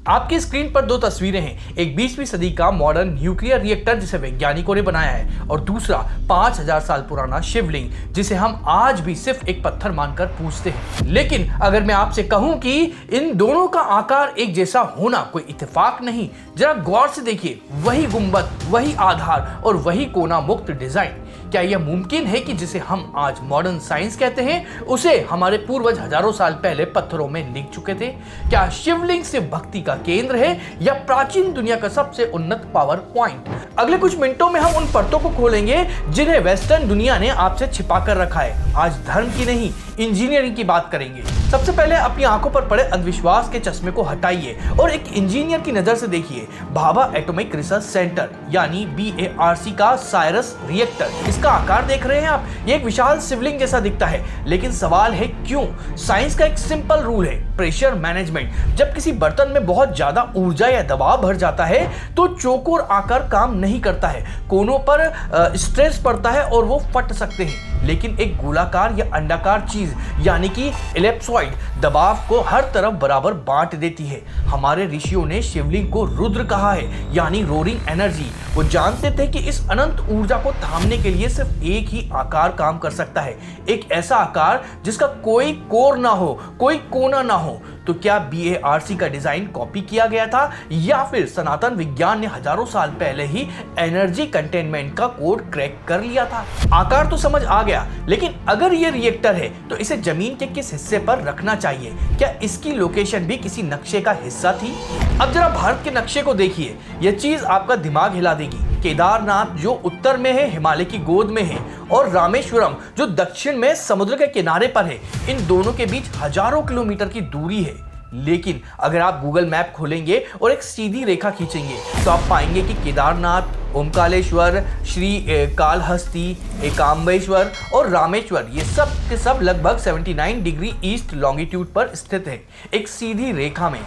आपकी स्क्रीन पर दो तस्वीरें हैं, एक 20वीं सदी का मॉडर्न न्यूक्लियर रिएक्टर जिसे वैज्ञानिकों ने बनाया है और दूसरा 5000 साल पुराना शिवलिंग जिसे हम आज भी सिर्फ एक पत्थर मानकर पूजते हैं। लेकिन अगर मैं आपसे कहूं कि इन दोनों का आकार एक जैसा होना कोई इत्तेफाक नहीं, जरा गौर से देखिए, वही गुंबद, वही आधार और वही कोना मुक्त डिजाइन। क्या यह मुमकिन है कि जिसे हम आज मॉडर्न साइंस कहते हैं उसे हमारे पूर्वज हजारों साल पहले पत्थरों में लिख चुके थे? क्या शिवलिंग सिर्फ भक्ति का केंद्र है या प्राचीन दुनिया का सबसे उन्नत पावर पॉइंट? अगले कुछ मिनटों में हम उन परतों को खोलेंगे जिन्हें वेस्टर्न दुनिया ने आपसे छिपा कर रखा है। आज धर्म की नहीं, इंजीनियरिंग की बात करेंगे। सबसे पहले अपनी आंखों पर पड़े अंधविश्वास के चश्मे को हटाइए और एक इंजीनियर की नजर से देखिए भाभा एटॉमिक रिसर्च सेंटर यानी BARC का साइरस रिएक्टर। इसका आकार देख रहे हैं आप, ये एक विशाल शिवलिंग जैसा दिखता है, लेकिन सवाल है क्यों? साइंस का एक सिंपल रूल है, प्रेशर मैनेजमेंट। जब किसी बर्तन में बहुत ज्यादा ऊर्जा या दबाव भर जाता है तो चौकोर आकार काम नहीं करता है, कोनों पर स्ट्रेस पड़ता है और वो फट सकते हैं। लेकिन एक गोलाकार या अंडाकार चीज यानी कि एलिप्सॉइड दबाव को हर तरफ बराबर बांट देती है। हमारे ऋषियों ने शिवलिंग को रुद्र कहा है यानी रोरिंग एनर्जी। वो जानते थे कि इस अनंत ऊर्जा को थामने के लिए सिर्फ एक ही आकार काम कर सकता है, एक ऐसा आकार जिसका कोई कोर ना हो, कोई कोना ना हो। तो क्या BARC का डिजाइन कॉपी किया गया था या फिर सनातन विज्ञान ने हजारों साल पहले ही एनर्जी कंटेनमेंट का कोड क्रैक कर लिया था? आकार तो समझ आ गया, लेकिन अगर ये रिएक्टर है तो इसे जमीन के किस हिस्से पर रखना चाहिए? क्या इसकी लोकेशन भी किसी नक्शे का हिस्सा थी? अब जरा भारत के नक्शे को देखिए, यह चीज आपका दिमाग हिला देगी। केदारनाथ जो उत्तर में है, हिमालय की गोद में है, और रामेश्वरम जो दक्षिण में समुद्र के किनारे पर है, इन दोनों के बीच हजारों किलोमीटर की दूरी है। लेकिन अगर आप गूगल मैप खोलेंगे और एक सीधी रेखा खींचेंगे तो आप पाएंगे कि केदारनाथ, ओमकालेश्वर, श्री कालहस्ती, एकाम्बेश्वर और रामेश्वर ये सब के सब लगभग 79 डिग्री ईस्ट लॉन्गिट्यूड पर स्थित है, एक सीधी रेखा में।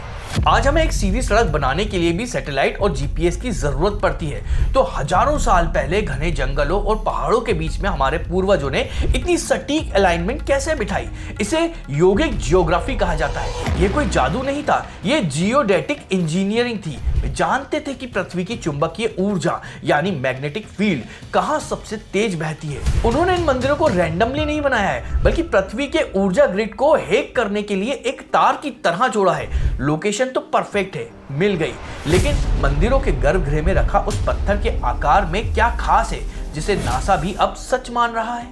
आज हमें एक सीधी सड़क बनाने के लिए भी सैटेलाइट और GPS की जरूरत पड़ती है, तो हजारों साल पहले घने जंगलों और पहाड़ों के बीच में हमारे पूर्वजों ने इतनी सटीक अलाइनमेंट कैसे बिठाई? इसे योगिक जियोग्राफी कहा जाता है। ये कोई जादू नहीं था, ये जियोडेटिक इंजीनियरिंग थी। वे जानते थे कि पृथ्वी की चुंबकीय ऊर्जा यानी मैग्नेटिक फील्ड कहां सबसे तेज बहती है। उन्होंने इन मंदिरों को रैंडमली नहीं बनाया है, बल्कि पृथ्वी के ऊर्जा ग्रिड को हैक करने के लिए एक तार की तरह जोड़ा है। लोकेशन तो परफेक्ट है, मिल गई, लेकिन मंदिरों के गर्भगृह में रखा उस पत्थर के आकार में क्या खास है जिसे नासा भी अब सच मान रहा है?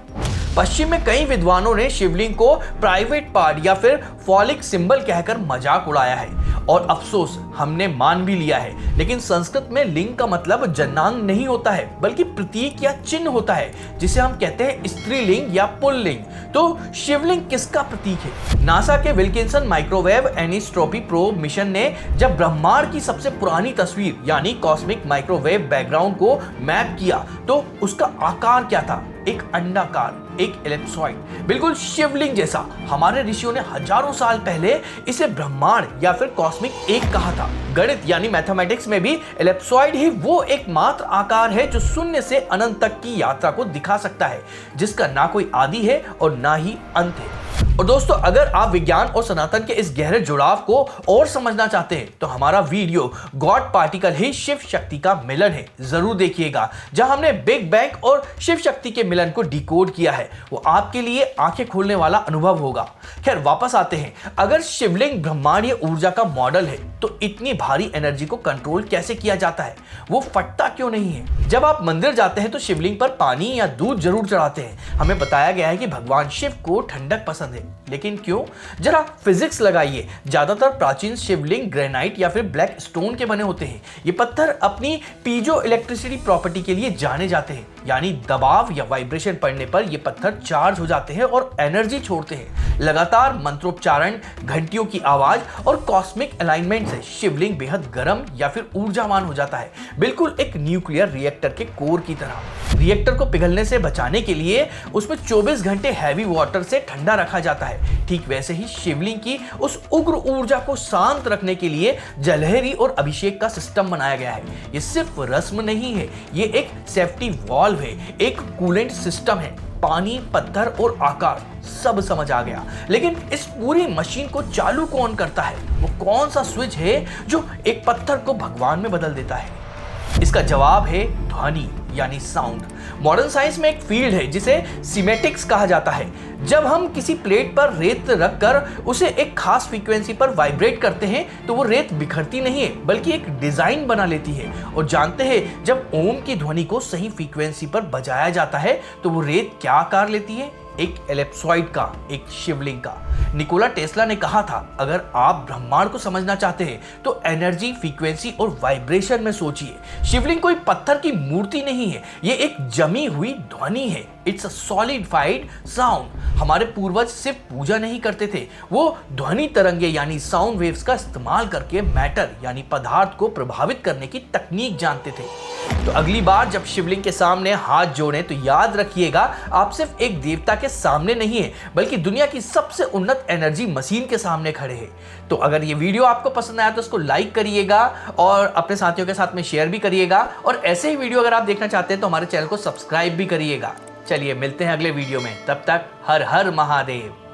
पश्चिम में कई विद्वानों ने शिवलिंग को प्राइवेट पार्ट या फिर फॉलिक सिंबल कहकर मजाक उड़ाया है, और अफसोस हमने मान भी लिया है। लेकिन संस्कृत में लिंग का मतलब जन्नांग नहीं होता है, बल्कि प्रतीक या चिन्ह होता है, जिसे हम कहते हैं स्त्रीलिंग या पुल्लिंग। तो शिवलिंग किसका प्रतीक है? नासा के Wilkinson microwave anisotropy probe mission ने जब ब्रह्मांड की सबसे पुरानी तस्वीर यानी कॉस्मिक माइक्रोवेव बैकग्राउंड को मैप किया तो उसका आकार क्या था? एक अंडाकार, एक एलिप्सॉइड, बिल्कुल शिवलिंग जैसा। हमारे ऋषियों ने हजारों साल पहले इसे ब्रह्मांड या फिर कॉस्मिक एक कहा था। गणित यानी मैथमेटिक्स में भी एलिप्सॉइड ही वो एकमात्र आकार है जो शून्य से अनंत तक की यात्रा को दिखा सकता है, जिसका ना कोई आदि है और ना ही अंत है। और दोस्तों, अगर आप विज्ञान और सनातन के इस गहरे जुड़ाव को और समझना चाहते हैं तो हमारा वीडियो गॉड पार्टिकल ही शिव शक्ति का मिलन है, जरूर देखिएगा, जहां हमने बिग बैंग और शिव शक्ति के मिलन को डिकोड किया है। वो आपके लिए आंखें खोलने वाला अनुभव होगा। खैर, वापस आते हैं। अगर शिवलिंग ब्रह्मांडीय ऊर्जा का मॉडल है तो इतनी भारी एनर्जी को कंट्रोल कैसे किया जाता है? वो फटता क्यों नहीं है? जब आप मंदिर जाते हैं तो शिवलिंग पर पानी या दूध जरूर चढ़ाते हैं। हमें बताया गया है कि भगवान शिव को ठंडक पसंद है, लेकिन क्यों? जरा फिजिक्स लगाइए। ज्यादातर प्राचीन शिवलिंग ग्रेनाइट या फिर ब्लैक स्टोन के बने होते हैं। ये पत्थर अपनी पीजो इलेक्ट्रिसिटी प्रॉपर्टी के लिए जाने जाते हैं, यानी दबाव या वाइब्रेशन पड़ने पर ये पत्थर चार्ज हो जाते हैं और एनर्जी छोड़ते हैं। लगातार मंत्रोच्चारण, घंटियों की आवाज और कॉस्मिक अलाइनमेंट से शिवलिंग बेहद गर्म या फिर ऊर्जावान हो जाता है, बिल्कुल एक न्यूक्लियर रिएक्टर के कोर की तरह। रिएक्टर को पिघलने से बचाने के लिए उसमें 24 घंटे हैवी वाटर से ठंडा रखा जाता है। ठीक वैसे ही शिवलिंग की उस उग्र ऊर्जा को शांत रखने के लिए जलहरी और अभिषेक का सिस्टम बनाया गया है। ये सिर्फ रस्म नहीं है, ये एक सेफ्टी वॉल्व है, एक कूलेंट सिस्टम है। पानी, पत्थर और आकार सब समझ आ गया। लेकिन इस पूरी मशीन को चालू कौन करता है? वो कौन सा स्विच है जो एक पत्थर को भगवान में बदल देता है? इसका जवाब है ध्वनि यानी साउंड। मॉडर्न साइंस में एक फील्ड है जिसे सीमेटिक्स कहा जाता है। जब हम किसी प्लेट पर रेत रखकर उसे एक खास फ्रीक्वेंसी पर वाइब्रेट करते हैं तो वो रेत बिखरती नहीं है बल्कि एक डिजाइन बना लेती है। और जानते हैं जब ओम की ध्वनि को सही फ्रीक्वेंसी पर बजाया जाता है तो वो रेत क्या आकार लेती है? एक एलिप्सॉइड का, एक शिवलिंग का। निकोला टेस्ला ने कहा था, अगर आप ब्रह्मांड को समझना चाहते हैं तो एनर्जी, फ्रीक्वेंसी और वाइब्रेशन में सोचिए। शिवलिंग कोई पत्थर की मूर्ति नहीं है, ये एक जमी हुई ध्वनि है। It's a solidified sound. हमारे पूर्वज सिर्फ पूजा नहीं करते थे, वो ध्वनि तरंगे यानी साउंड वेव्स का इस्तेमाल करके मैटर यानी पदार्थ को प्रभावित करने की तकनीक जानते थे। तो अगली बार जब शिवलिंग के सामने हाथ जोड़ें तो याद रखिएगा, आप सिर्फ एक देवता के सामने नहीं है बल्कि दुनिया की सबसे उन्नत एनर्जी मशीन के सामने खड़े हैं। तो अगर ये वीडियो आपको पसंद आया तो इसको लाइक करिएगा और अपने साथियों के साथ में शेयर भी करिएगा। और ऐसे ही वीडियो अगर आप देखना चाहते हैं तो हमारे चैनल को सब्सक्राइब भी करिएगा। चलिए मिलते हैं अगले वीडियो में, तब तक हर हर महादेव।